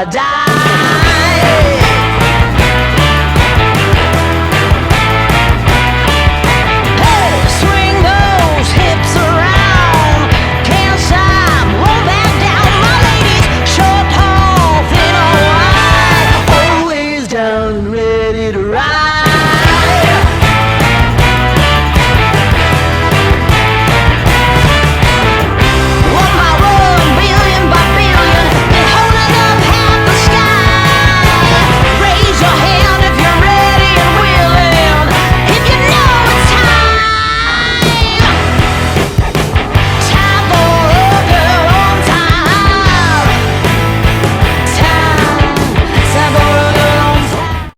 die. Hey, swing those hips around. Can't stop, roll back down. My ladies, short, tall, thin or wide, always down and ready to ride.